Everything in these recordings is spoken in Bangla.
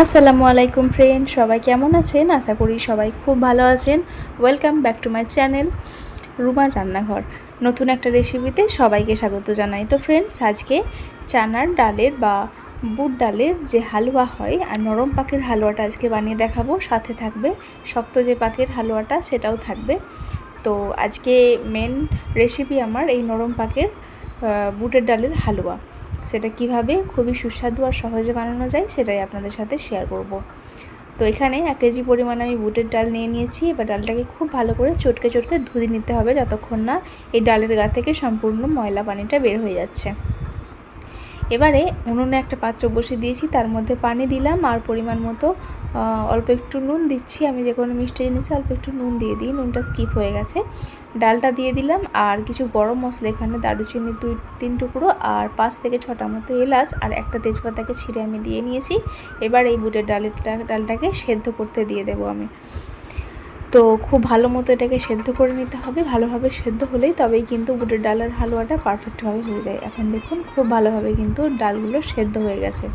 আসসালামু আলাইকুম ফ্রেন্ড, সবাই কেমন আছেন? আশা করি সবাই খুব ভালো আছেন। Welcome back to my channel রুমার রান্নাঘর। নতুন একটা রেসিপিতে সবাইকে স্বাগত জানাই। তো ফ্রেন্ডস, আজকে চানার ডালের বা বুট ডালের যে হালুয়া হয় আর নরম পাকের হালুয়াটা আজকে বানিয়ে দেখাবো। সাথে থাকবে শক্ত যে পাকের হালুয়াটা, সেটাও থাকবে। তো আজকে মেন রেসিপি আমার এই নরম পাকের বুটের ডালের হালুয়া। সেটা কিভাবে খুবই সুস্বাদু আর সহজে বানানো যায় সেটাই আপনাদের সাথে শেয়ার করব। তো এখানে 1 কেজি পরিমাণে আমি বুটের ডাল নিয়ে নিয়েছি। এবার ডালটাকে খুব ভালো করে চটকে চটকে ধুয়ে নিতে হবে, যতক্ষণ না এই ডালের গা থেকে সম্পূর্ণ ময়লা পানিটা বের হয়ে যাচ্ছে। এবারে উনুনে একটা পাত্র বসিয়ে দিয়েছি, তার মধ্যে পানি দিলাম আর পরিমাণ মতো অল্প একটু নুন দিচ্ছি। আমি যে কোনো মিষ্টি জিনিসে অল্প একটু নুন দিয়ে দিই, নুনটা স্কিপ হয়ে গেছে। ডালটা দিয়ে দিলাম আর কিছু গরম মশলা, এখানে দারুচিনি 2-3 টুকরো আর 5 থেকে 6টা মতো এলাচ আর একটা তেজপাতাকে ছিঁড়ে আমি দিয়ে নিয়েছি। এবার এই বুটের ডালটাকে সেদ্ধ করতে দিয়ে দেবো আমি। তো খুব ভালো মতো এটাকে সেদ্ধ করে নিতে হবে। ভালোভাবে সেদ্ধ হলেই তবেই কিন্তু বুটের ডালের হালুয়াটা পারফেক্টভাবে হয়ে যায়। এখন দেখুন খুব ভালোভাবে কিন্তু ডালগুলো সেদ্ধ হয়ে গেছে।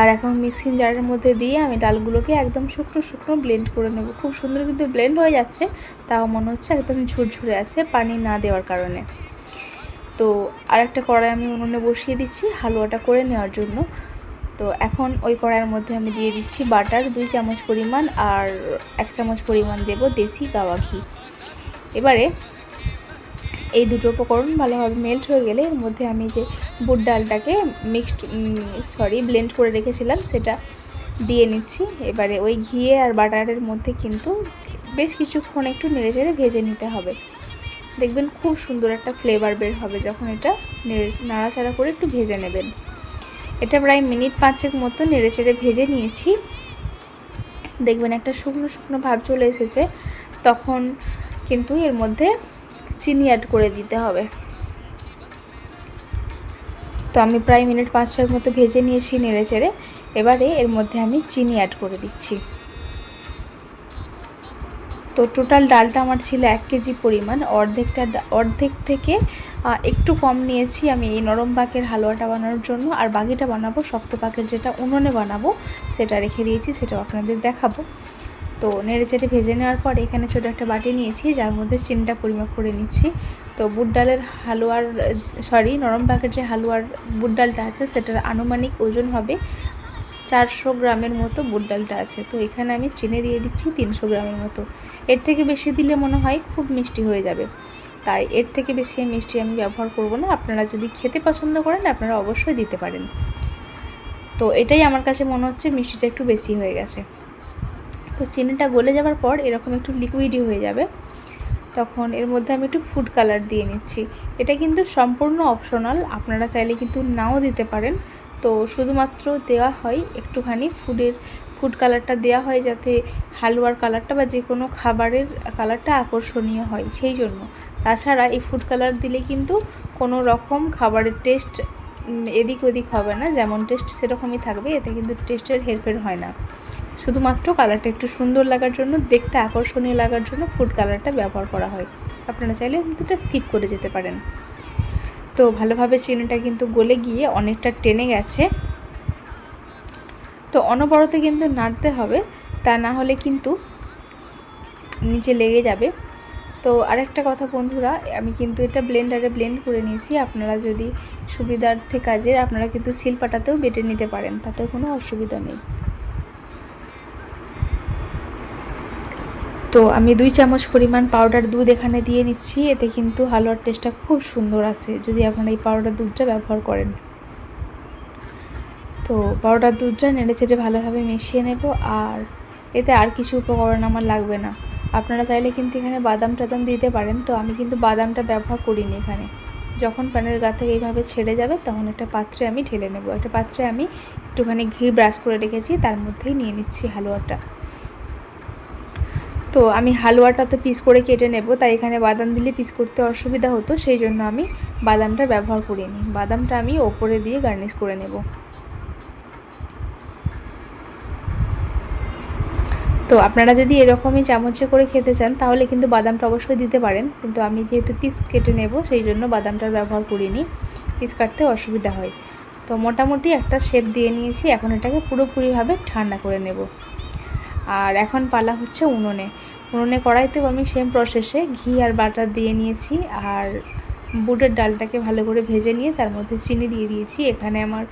আর এখন মিক্সিং জারের মধ্যে দিয়ে আমি ডালগুলোকে একদম শুকনো শুকনো ব্লেন্ড করে নেব। খুব সুন্দর কিন্তু ব্লেন্ড হয়ে যাচ্ছে, তাও মনে হচ্ছে একদম ঝুরঝুরে আছে পানি না দেওয়ার কারণে। তো আরেকটা কড়াই আমি উনুনে বসিয়ে দিচ্ছি হালুয়াটা করে নেওয়ার জন্য। তো এখন ওই কড়াইয়ের মধ্যে আমি দিয়ে দিচ্ছি বাটার 2 চামচ পরিমাণ আর 1 চামচ পরিমাণ দেব দেশি গাওয়া ঘি। এবারে এই দুটো উপকরণ ভালোভাবে মেল্ট হয়ে গেলে এর মধ্যে আমি যে বুট ডালটাকে ব্লেন্ড করে রেখেছিলাম সেটা দিয়ে নিচ্ছি। এবারে ওই ঘিয়ে আর বাটারের মধ্যে কিন্তু বেশ কিছুক্ষণ একটু নেড়েচেড়ে ভেজে নিতে হবে। দেখবেন খুব সুন্দর একটা ফ্লেভার বের হবে যখন এটা নাড়াচাড়া করে একটু ভেজে নেবেন। এটা প্রায় মিনিট 5 মতো নেড়েচেড়ে ভেজে নিয়েছি। দেখবেন একটা শুকনো শুকনো ভাব চলে এসেছে, তখন কিন্তু এর মধ্যে চিনি অ্যাড করে দিতে হবে। তো আমি প্রায় মিনিট 5-6 মতো ভেজে নিয়েছি নেড়েচেড়ে। এবারে এর মধ্যে আমি চিনি অ্যাড করে দিচ্ছি। তো টোটাল ডালটা আমার ছিল 1 কেজি পরিমাণ, অর্ধেক থেকে একটু কম নিয়েছি আমি এই নরম পাকের হালুয়াটা বানানোর জন্য। আর বাকিটা বানাবো শক্ত পাকের, যেটা উনুনে বানাবো, সেটা রেখে দিয়েছি, সেটাও আপনাদের দেখাবো। তো নেড়েচেড়ে ভেজে নেওয়ার পর এখানে ছোটো একটা বাটি নিয়েছি, যার মধ্যে চিনিটা পরিমাপ করে নিচ্ছি। তো বুট ডালের হালুয়ার নরম পাকের যে হালুয়ার বুট ডালটা আছে সেটার আনুমানিক ওজন হবে 400 গ্রামের মতো বুট ডালটা আছে। তো এখানে আমি চিনি দিয়ে দিচ্ছি 300 গ্রামের মতো। এর থেকে বেশি দিলে মনে হয় খুব মিষ্টি হয়ে যাবে, তাই এর থেকে বেশি মিষ্টি আমি ব্যবহার করব না। আপনারা যদি খেতে পছন্দ করেন আপনারা অবশ্যই দিতে পারেন। তো এটাই আমার কাছে মনে হচ্ছে মিষ্টিটা একটু বেশি হয়ে গেছে। তো চিনিটা গলে যাওয়ার পর এরকম একটু লিকুইডই হয়ে যাবে, তখন এর মধ্যে আমি একটু ফুড কালার দিয়ে নিচ্ছি। এটা কিন্তু সম্পূর্ণ অপশনাল, আপনারা চাইলে কিন্তু নাও দিতে পারেন। তো শুধুমাত্র দেওয়া হয় একটুখানি ফুড কালারটা দেওয়া হয় যাতে হালুয়ার কালারটা বা যে কোনো খাবারের কালারটা আকর্ষণীয় হয়, সেই জন্য। তাছাড়া এই ফুড কালার দিলে কিন্তু কোনো রকম খাবারের টেস্ট এদিক ওদিক হবে না, যেমন টেস্ট সেরকমই থাকবে, এতে কিন্তু টেস্টের হেরফের হয় না। শুধুমাত্র কালারটা একটু সুন্দর লাগার জন্য, দেখতে আকর্ষণীয় লাগার জন্য ফুড কালারটা ব্যবহার করা হয়। আপনারা চাইলে এটা স্কিপ করে যেতে পারেন। তো ভালোভাবে চিনিটা কিন্তু গলে গিয়ে অনেকটা টেনে গেছে। তো অনবরত কিন্তু নাড়তে হবে, তা না হলে কিন্তু নিচে লেগে যাবে। তো আরেকটা কথা বন্ধুরা, আমি কিন্তু এটা ব্লেন্ডারে ব্লেন্ড করে নিয়েছি। আপনারা যদি সুবিধার্থে কাজে আপনারা কিন্তু শিলপাটাতেও বেটে নিতে পারেন, তাতে কোনো অসুবিধা নেই। তো আমি 2 চামচ পরিমাণ পাউডার দুধ এখানে দিয়ে নিচ্ছি, এতে কিন্তু হালুয়ার টেস্টটা খুব সুন্দর আসে যদি আপনারা এই পাউডার দুধটা ব্যবহার করেন। তো পাউডার দুধটা নেড়েচেড়ে ভালোভাবে মিশিয়ে নেব। আর এতে আর কিছু উপকরণ আমার লাগবে না। আপনারা চাইলে কিন্তু এখানে বাদাম টাদাম দিতে পারেন, তো আমি কিন্তু বাদামটা ব্যবহার করিনি এখানে। যখন প্যানের গা থেকে এইভাবে ছেড়ে যাবে তখন একটা পাত্রে আমি ঢেলে নেব। একটা পাত্রে আমি একটুখানি ঘি ব্রাশ করে রেখেছি, তার মধ্যেই নিয়ে নিচ্ছি হালুয়াটা। তো আমি হালুয়াটা তো পিস করে কেটে নেব, তাই এখানে বাদাম দিলে পিস করতে অসুবিধা হতো, সেই জন্য আমি বাদামটা ব্যবহার করিনি। বাদামটা আমি ওপরে দিয়ে গার্নিশ করে নেব। তো আপনারা যদি এরকমই চামচে করে খেতে চান তাহলে কিন্তু বাদামটা অবশ্যই দিতে পারেন, কিন্তু আমি যেহেতু পিস কেটে নেব সেই জন্য বাদামটার ব্যবহার করিনি, পিস কাটতে অসুবিধা হয়। তো তো মোটামুটি একটা শেপ দিয়ে নিয়েছি, এখন এটাকে পুরোপুরিভাবে ঠান্ডা করে নেব। আর এখন পালা হচ্ছে উনুনে কড়াইতেও আমি সেম প্রসেসে ঘি আর বাটার দিয়ে নিয়েছি, আর বুটের ডালটাকে ভালো করে ভেজে নিয়ে তার মধ্যে চিনি দিয়ে দিয়েছি। এখানে আমার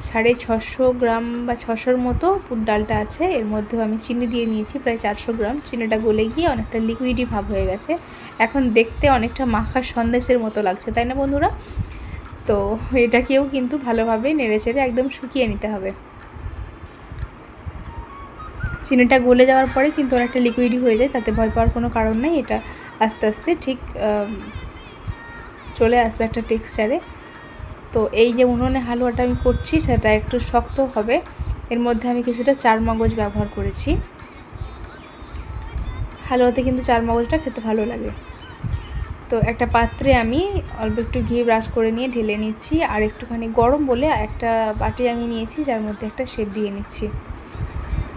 650 গ্রাম বা 600-র মতো বুট ডালটা আছে, এর মধ্যেও আমি চিনি দিয়ে নিয়েছি প্রায় 400 গ্রাম। চিনিটা গলে গিয়ে অনেকটা লিকুইডি ভাব হয়ে গেছে, এখন দেখতে অনেকটা মাখার সন্দেশের মতো লাগছে, তাই না বন্ধুরা? তো এটাকেও কিন্তু ভালোভাবে নেড়েচেড়ে একদম শুকিয়ে নিতে হবে। চিনিটা গলে যাওয়ার পরে কিন্তু অনেকটা লিকুইডি হয়ে যায়, তাতে ভয় পাওয়ার কোনো কারণ নেই। এটা আস্তে আস্তে ঠিক চলে আসবে একটা টেক্সচারে। তো এই যে উনুনে হালুয়াটা আমি করছি সেটা একটু শক্ত হবে, এর মধ্যে আমি কিছুটা চারমগজ ব্যবহার করেছি। হালুয়াতে কিন্তু চারমগজটা খেতে ভালো লাগে। তো একটা পাত্রে আমি অল্প একটু ঘি ব্রাশ করে নিয়ে ঢেলে নিচ্ছি, আর একটুখানি গরম বলে একটা বাটি আমি নিয়েছি যার মধ্যে একটা শেপ দিয়ে নিচ্ছি।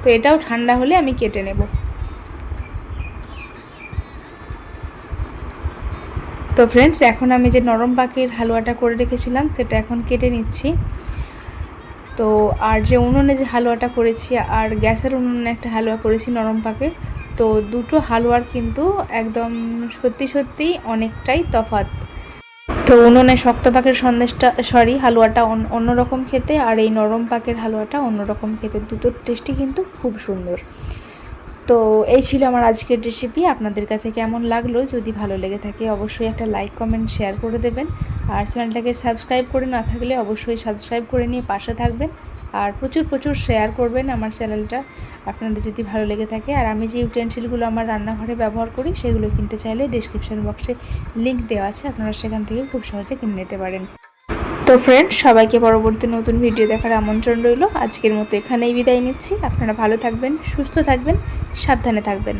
তো এটাও ঠান্ডা হলে আমি কেটে নেব। তো ফ্রেন্ডস, এখন আমি যে নরম পাকের হালুয়াটা করে রেখেছিলাম সেটা এখন কেটে নিচ্ছি। তো আর যে উনুনে যে হালুয়াটা করেছি আর গ্যাসের উনুনে একটা হালুয়া করেছি নরম পাকের, তো দুটো হালুয়ার কিন্তু একদম সত্যি অনেকটাই তফাৎ। তো উনুনে শক্ত পাকের হালুয়াটা অন্যরকম খেতে, আর এই নরম পাকের হালুয়াটা অন্যরকম খেতে, দুটোর টেস্টই কিন্তু খুব সুন্দর। তো এই ছিল আমার আজকের রেসিপি। আপনাদের কাছে কেমন লাগলো? যদি ভালো লেগে থাকে অবশ্যই একটা লাইক কমেন্ট শেয়ার করে দেবেন, আর চ্যানেলটাকে সাবস্ক্রাইব করে না থাকলে অবশ্যই সাবস্ক্রাইব করে নিয়ে পাশে থাকবেন, আর প্রচুর শেয়ার করবেন আমার চ্যানেলটা আপনাদের যদি ভালো লেগে থাকে। আর আমি যে ইউটেন্সিলগুলো আমার রান্নাঘরে ব্যবহার করি সেগুলো কিনতে চাইলে ডেসক্রিপশন বক্সে লিঙ্ক দেওয়া আছে, আপনারা সেখান থেকে খুব সহজে কিনে নিতে পারেন। তো ফ্রেন্ডস, সবাইকে পরবর্তী নতুন ভিডিও দেখার আমন্ত্রণ রইল। আজকের মতো এখানেই বিদায় নিচ্ছি। আপনারা ভালো থাকবেন, সুস্থ থাকবেন, সাবধানে থাকবেন।